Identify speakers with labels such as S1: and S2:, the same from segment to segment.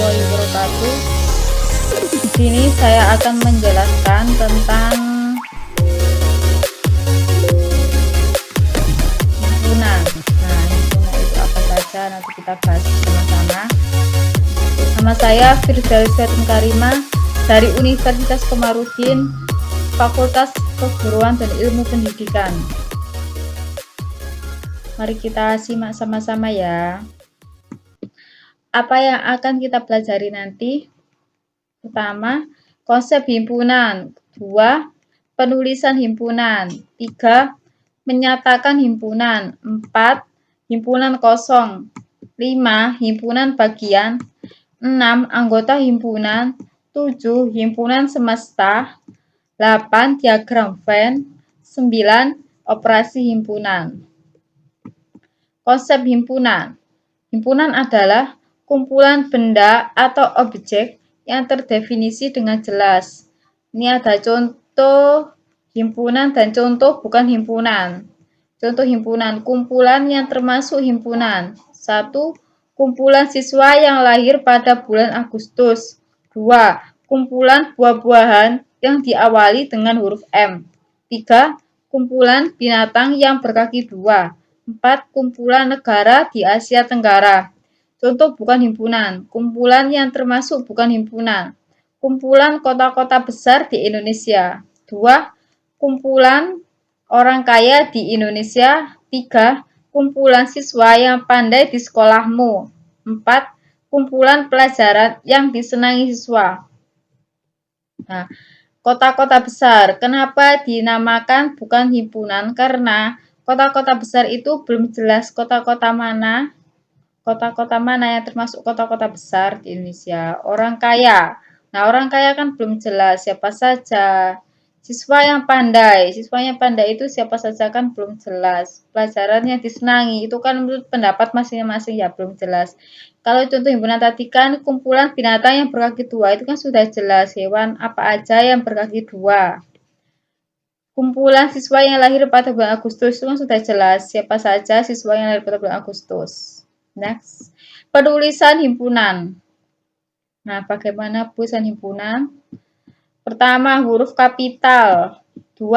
S1: warahmatullahi wabarakatuh. Di sini saya akan menjelaskan tentang himpunan. Nah, himpunan itu apa saja? Nanti kita bahas bersama-sama. Nama saya Firdaus Karimah dari Universitas Komarudin, Fakultas Keguruan dan Ilmu Pendidikan. Mari kita simak sama-sama ya. Apa yang akan kita pelajari nanti? Pertama, konsep himpunan. 2, penulisan himpunan. 3, menyatakan himpunan. 4, himpunan kosong. 5, himpunan bagian. 6, anggota himpunan. 7, himpunan semesta. 8, diagram Venn. 9, operasi himpunan. Konsep himpunan. Himpunan adalah kumpulan benda atau objek yang terdefinisi dengan jelas. Ini ada contoh himpunan dan contoh bukan himpunan. Contoh himpunan, kumpulan yang termasuk himpunan. 1. Kumpulan siswa yang lahir pada bulan Agustus. 2. Kumpulan buah-buahan yang diawali dengan huruf M. 3. Kumpulan binatang yang berkaki 2. 4. Kumpulan negara di Asia Tenggara. Contoh bukan himpunan. Kumpulan yang termasuk bukan himpunan. Kumpulan kota-kota besar di Indonesia. 2. Kumpulan orang kaya di Indonesia. 3. Kumpulan siswa yang pandai di sekolahmu. 4. Kumpulan pelajaran yang disenangi siswa. Nah, kota-kota besar. Kenapa dinamakan bukan himpunan? Karena kota-kota besar itu belum jelas kota-kota mana yang termasuk kota-kota besar di Indonesia. Orang kaya. Nah, orang kaya kan belum jelas siapa saja. Siswa yang pandai itu siapa saja kan belum jelas. Pelajaran yang disenangi itu kan menurut pendapat masing-masing ya belum jelas. Kalau contoh himpunan tadi kan kumpulan binatang yang berkaki 2 itu kan sudah jelas hewan apa aja yang berkaki 2. Kumpulan siswa yang lahir pada bulan Agustus itu kan sudah jelas siapa saja siswa yang lahir pada bulan Agustus. Next, penulisan himpunan. Nah, bagaimana penulisan himpunan? Pertama, huruf kapital. 2,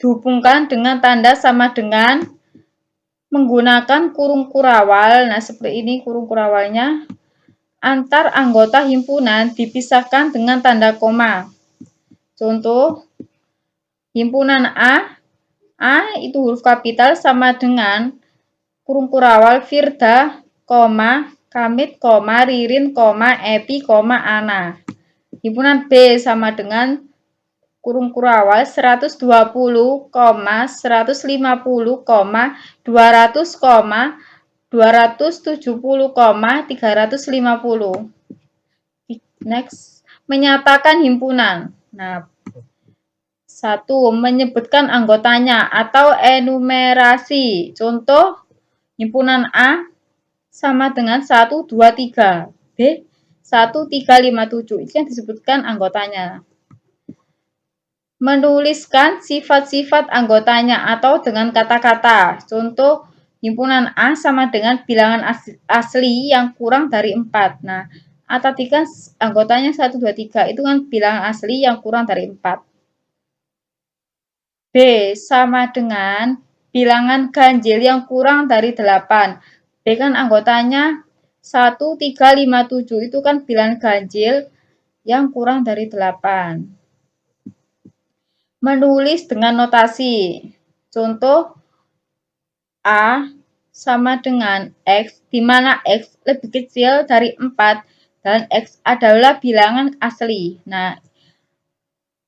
S1: dihubungkan dengan tanda sama dengan menggunakan kurung kurawal. Nah, seperti ini kurung kurawalnya. Antar anggota himpunan dipisahkan dengan tanda koma. Contoh, himpunan A itu huruf kapital sama dengan kurung kurawal Firda, Kamit, Ririn, Epi, Ana. Himpunan B sama dengan kurung kurawal 120, 150, 200, 270, 350. Next, menyatakan himpunan. Nah, 1. Menyebutkan anggotanya atau enumerasi. Contoh, himpunan A sama dengan 1, 2, 3. B, 1, 3, 5, 7. Itu yang disebutkan anggotanya. Menuliskan sifat-sifat anggotanya atau dengan kata-kata. Contoh, himpunan A sama dengan bilangan asli yang kurang dari 4. Nah, A tadi kan anggotanya 1, 2, 3. Itu kan bilangan asli yang kurang dari 4. B sama dengan bilangan ganjil yang kurang dari 8. B kan anggotanya 1, 3, 5, 7. Itu kan bilangan ganjil yang kurang dari 8. Menulis dengan notasi. Contoh, A sama dengan X, di mana X lebih kecil dari 4 dan X adalah bilangan asli. Nah,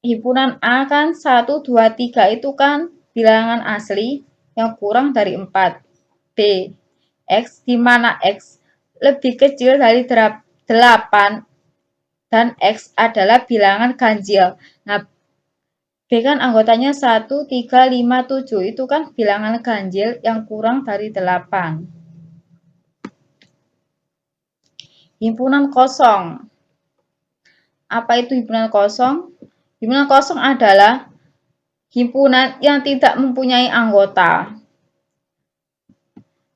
S1: himpunan A kan 1, 2, 3 itu kan bilangan asli yang kurang dari 4. B, X di mana X lebih kecil dari 8 dan X adalah bilangan ganjil. Nah, B kan anggotanya 1, 3, 5, 7. Itu kan bilangan ganjil yang kurang dari 8. Himpunan kosong. Apa itu himpunan kosong? Himpunan kosong adalah himpunan yang tidak mempunyai anggota.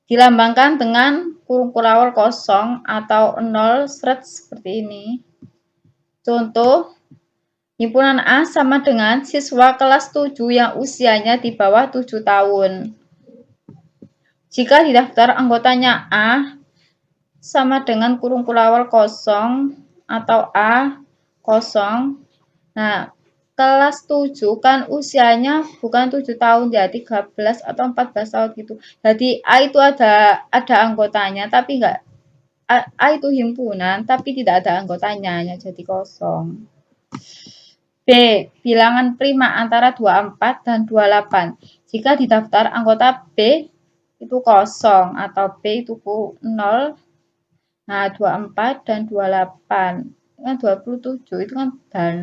S1: Dilambangkan dengan kurung awal kosong atau 0 seret seperti ini. Contoh, himpunan A sama dengan siswa kelas 7 yang usianya di bawah 7 tahun. Jika di daftar anggotanya A sama dengan kurung awal kosong atau A kosong. Nah, kelas 7 kan usianya bukan 7 tahun ya, 13 atau 14 tahun gitu. Jadi A itu ada anggotanya tapi enggak, A itu himpunan tapi tidak ada anggotanya, ya jadi kosong. B. Bilangan prima antara 24 dan 28. Jika di daftar anggota B itu kosong atau B itu 0. Nah, 24 dan 28. Kan 27 itu kan dan.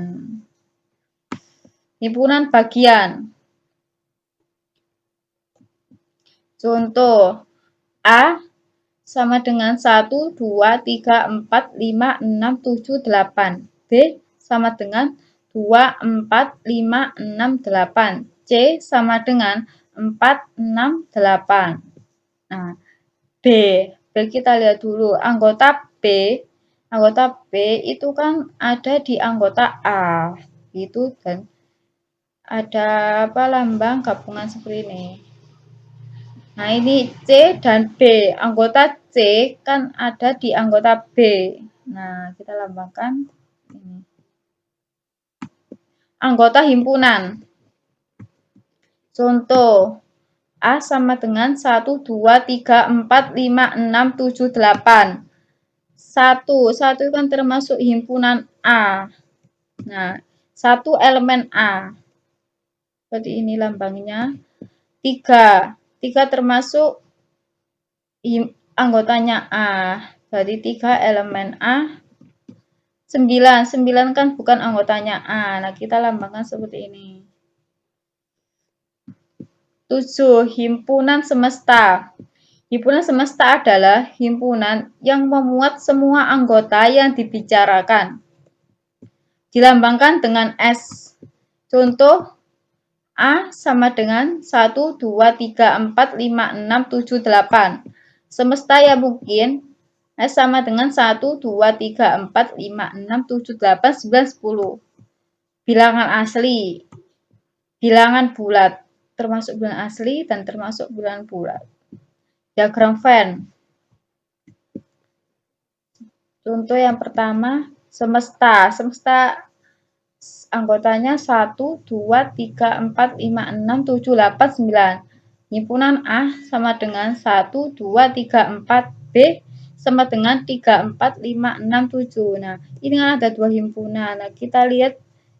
S1: Himpunan bagian. Contoh, A sama dengan 1, 2, 3, 4, 5, 6, 7, 8. B sama dengan 2, 4, 5, 6, 8. C sama dengan 4, 6, 8. Nah, B kita lihat dulu. Anggota B itu kan ada di anggota A. Gitu dan ada lambang gabungan seperti ini. Nah, ini C dan B. Anggota C kan ada di anggota B. Nah, kita lambangkan ini. Anggota himpunan. Contoh, A sama dengan 1, 2, 3, 4, 5, 6, 7, 8. 1 kan termasuk himpunan A. Nah, 1 elemen A. Seperti ini lambangnya. 3 termasuk anggotanya A. Berarti 3 elemen A. 9 kan bukan anggotanya A. Nah, kita lambangkan seperti ini. 7. Himpunan semesta. Himpunan semesta adalah himpunan yang memuat semua anggota yang dibicarakan. Dilambangkan dengan S. Contoh, A sama dengan 1, 2, 3, 4, 5, 6, 7, 8. Semesta yang mungkin S sama dengan 1, 2, 3, 4, 5, 6, 7, 8, 9, 10. Bilangan asli. Bilangan bulat. Termasuk bilangan asli dan termasuk bilangan bulat. Diagram Venn. Contoh yang pertama, semesta. Semesta anggotanya 1, 2, 3, 4, 5, 6, 7, 8, 9. Himpunan A sama dengan 1, 2, 3, 4. B sama dengan 3, 4, 5, 6, 7. Nah, ini kan ada 2 himpunan. Nah, kita lihat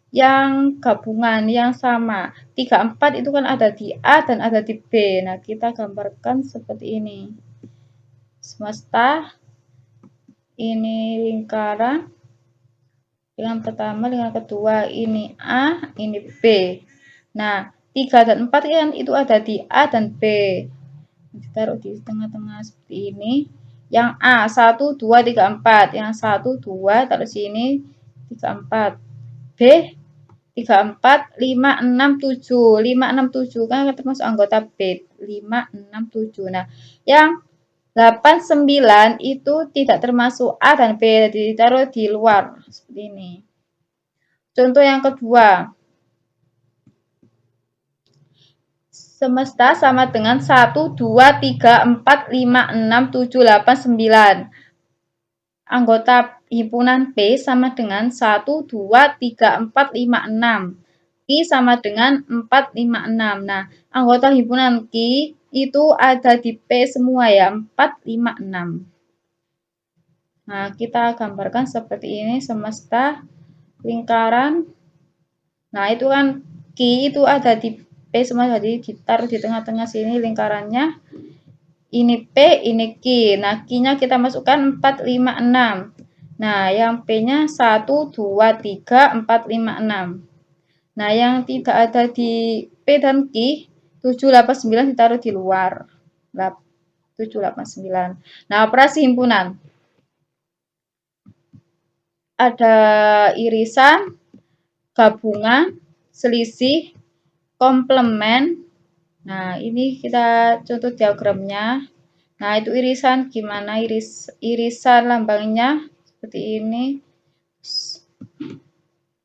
S1: yang gabungan yang sama. 3, 4 itu kan ada di A dan ada di B. Nah, kita gambarkan seperti ini. Semesta, ini lingkaran. Lingkaran pertama, lingkaran kedua, ini A, ini B. Nah, 3 dan 4 kan itu ada di A dan B. Ditaruh di tengah-tengah seperti ini. Yang A, 1, 2, 3, 4. Yang 1, 2, taruh sini, 3, 4. B, 3, 4, 5, 6, 7. 5, 6, 7 kan termasuk anggota B. 5, 6, 7. Nah, yang 8, 9 itu tidak termasuk A dan B, jadi ditaruh di luar seperti ini. Contoh yang kedua. Semesta sama dengan 1, 2, 3, 4, 5, 6, 7, 8, 9. Anggota himpunan P sama dengan 1, 2, 3, 4, 5, 6. Q sama dengan 4, 5, 6. Nah, anggota himpunan Q itu ada di P semua ya, 4, 5, 6. Nah, kita gambarkan seperti ini, semesta lingkaran. Nah, itu kan Q itu ada di P semua, jadi ditaruh di tengah-tengah sini lingkarannya. Ini P, ini Q. Nah, Q-nya kita masukkan 4, 5, 6. Nah, yang P-nya 1, 2, 3, 4, 5, 6. Nah, yang tidak ada di P dan Q, 7, 8, 9 ditaruh di luar. 7, 8, 9. Nah, operasi himpunan. Ada irisan, gabungan, selisih, komplement. Nah, ini kita contoh diagramnya. Nah, itu irisan gimana irisan lambangnya seperti ini.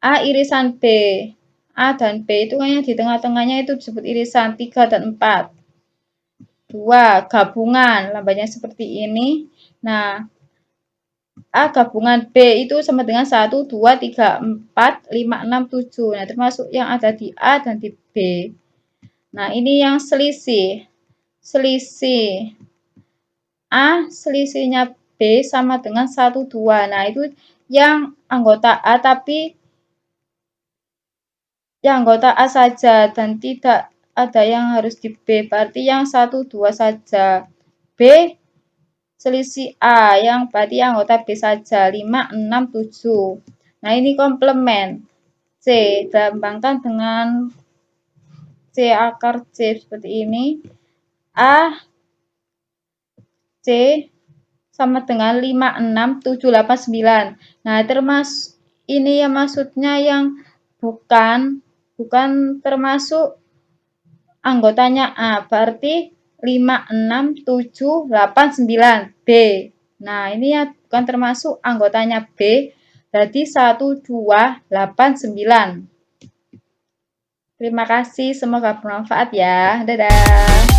S1: A irisan B. A dan B itu kan yang di tengah-tengahnya itu disebut irisan 3 dan 4. 2 gabungan lambangnya seperti ini. Nah, A gabungan B itu sama dengan 1, 2, 3, 4, 5, 6, 7. Nah, termasuk yang ada di A dan di B. Nah, ini yang selisih. Selisih A, selisihnya B sama dengan 1, 2. Nah, itu yang anggota A tapi yang anggota A saja dan tidak ada yang harus di B. Berarti yang 1, 2 saja. B selisih A yang berarti anggota B saja 5, 6, 7. Nah, ini komplement. C dilambangkan dengan C akar C seperti ini. A C sama dengan 5, 6, 7, 8, 9. Nah, termasuk ini ya maksudnya yang bukan termasuk anggotanya A. Berarti 5, 6, 7, 8, 9. B. Nah, ini ya bukan termasuk anggotanya B. Berarti 1, 2, 8, 9. Terima kasih, semoga bermanfaat ya. Dadah.